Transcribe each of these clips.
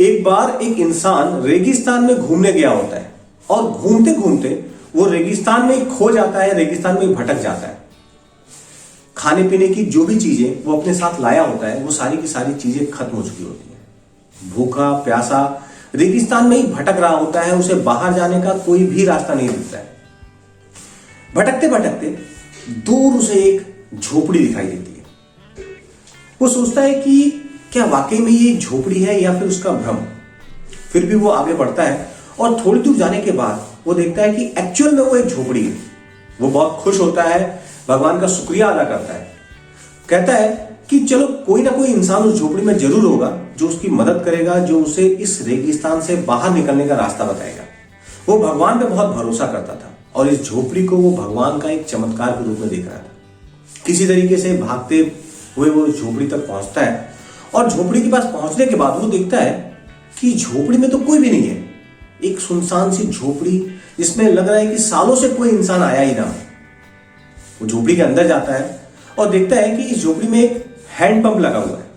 एक बार एक इंसान रेगिस्तान में घूमने गया होता है और घूमते घूमते वो रेगिस्तान में खो जाता है, रेगिस्तान में भटक जाता है। खाने पीने की जो भी चीजें वो अपने साथ लाया होता है वो सारी की सारी चीजें खत्म हो चुकी होती है। भूखा प्यासा रेगिस्तान में ही भटक रहा होता है, उसे बाहर जाने का कोई भी रास्ता नहीं दिखता है। भटकते भटकते दूर उसे एक झोपड़ी दिखाई देती है। वो सोचता है कि क्या वाकई में ये एक झोपड़ी है या फिर उसका भ्रम। फिर भी वो आगे बढ़ता है और थोड़ी दूर जाने के बाद वो देखता है कि एक्चुअल में वो एक झोपड़ी है। वो बहुत खुश होता है, भगवान का शुक्रिया अदा करता है, कहता है कि चलो कोई ना कोई इंसान उस झोपड़ी में जरूर होगा जो उसकी मदद करेगा, जो उसे इस रेगिस्तान से बाहर निकलने का रास्ता बताएगा। वो भगवान पे बहुत भरोसा करता था और इस झोपड़ी को वो भगवान का एक चमत्कार के रूप में देख रहा था। किसी तरीके से भागते हुए वो झोपड़ी तक पहुंचता है और झोपड़ी के पास पहुंचने के बाद वो देखता है कि झोपड़ी में तो कोई भी नहीं है। एक सुनसान सी झोपड़ी जिसमें लग रहा है कि सालों से कोई इंसान आया ही ना हो। वो झोपड़ी के अंदर जाता है और देखता है कि इस झोपड़ी में एक हैंड पंप लगा हुआ है।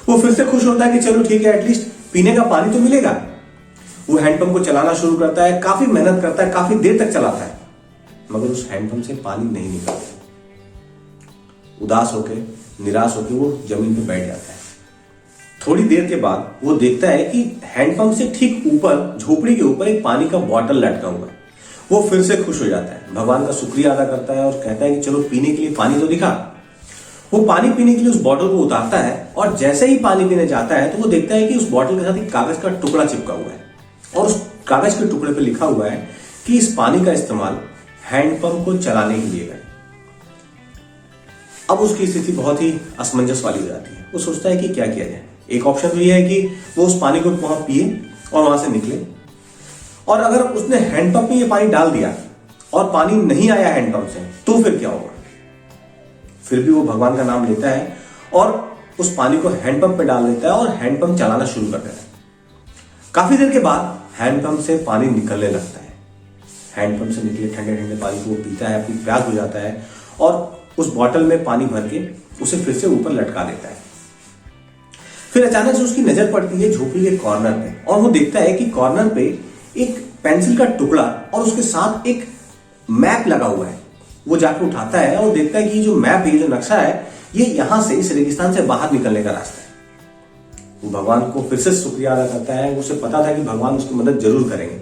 वो फिर से खुश होता है कि चलो ठीक है, एटलीस्ट पीने का पानी तो मिलेगा। वो हैंडपंप को चलाना शुरू करता है, काफी मेहनत करता है, काफी देर तक चलाता है, मगर उस हैंडपंप से पानी नहीं निकलता। उदास होकर, निराश होकर वो जमीन पर बैठ जाता है। थोड़ी देर के बाद वो देखता है कि हैंडपंप से ठीक ऊपर, झोपड़ी के ऊपर एक पानी का बॉटल लटका हुआ है। वो फिर से खुश हो जाता है, भगवान का शुक्रिया अदा करता है और कहता है कि चलो पीने के लिए पानी तो दिखा। वो पानी पीने के लिए उस बॉटल को उतारता है और जैसे ही पानी पीने जाता है तो वो देखता है कि उस बॉटल के साथ एक कागज का टुकड़ा चिपका हुआ है और उस कागज के टुकड़े पर लिखा हुआ है कि इस पानी का इस्तेमाल हैंडपंप को चलाने के लिए करें। अब उसकी स्थिति बहुत ही असमंजस वाली हो जाती है। वो सोचता है कि क्या किया जाए। एक ऑप्शन तो यह है कि वो उस पानी को वहां पिए और वहां से निकले, और अगर उसने हैंडपंप में ये पानी डाल दिया और पानी नहीं आया हैंडपंप से तो फिर क्या होगा। फिर भी वो भगवान का नाम लेता है और उस पानी को हैंडपंप पे डाल देता है और हैंडपंप चलाना शुरू कर देता है। काफी देर के बाद हैंडपंप से पानी निकलने लगता है। हैंडपंप से निकले ठंडे ठंडे पानी को वो पीता है, अपनी प्यास बुझाता है और उस बॉटल में पानी भर के उसे फिर से ऊपर लटका देता है। फिर अचानक से उसकी नजर पड़ती है झोपड़ी के कॉर्नर पे और वो देखता है कि कॉर्नर पे एक पेंसिल का टुकड़ा और उसके साथ एक मैप लगा हुआ है। वो जाकर उठाता है और देखता है कि जो मैप है, जो नक्शा है, ये यहां से इस रेगिस्तान से बाहर निकलने का रास्ता है। वो भगवान को फिर से शुक्रिया अदा करता है। उसे पता था कि भगवान उसकी मदद जरूर करेंगे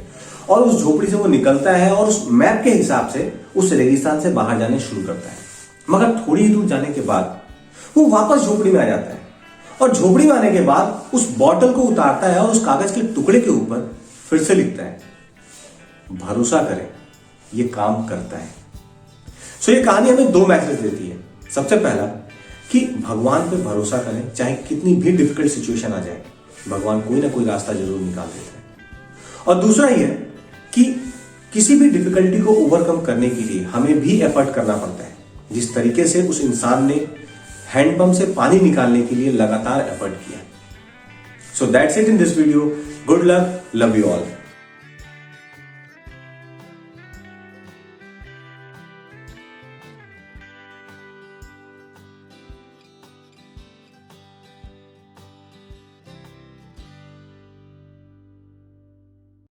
और उस झोपड़ी से वो निकलता है और उस मैप के हिसाब से उस रेगिस्तान से बाहर जाने शुरू करता है। मगर थोड़ी दूर जाने के बाद वो वापस झोपड़ी में आ जाता है और झोपड़ी में आने के बाद उस बॉटल को उतारता है और उस कागज के टुकड़े के ऊपर फिर से लिखता है, भरोसा करें, ये काम करता है। सो ये कहानी हमें दो मैसेज देती है। सबसे पहला कि भगवान पे भरोसा करें, चाहे कितनी भी डिफिकल्ट सिचुएशन आ जाए, भगवान कोई ना कोई रास्ता जरूर निकाल देता है। और दूसरा ये है कि किसी भी डिफिकल्टी को ओवरकम करने के लिए हमें भी एफर्ट करना पड़ता है, जिस तरीके से उस इंसान ने हैंडपंप से पानी निकालने के लिए लगातार एफर्ट किया। So that's it in this video. Good luck, love you all.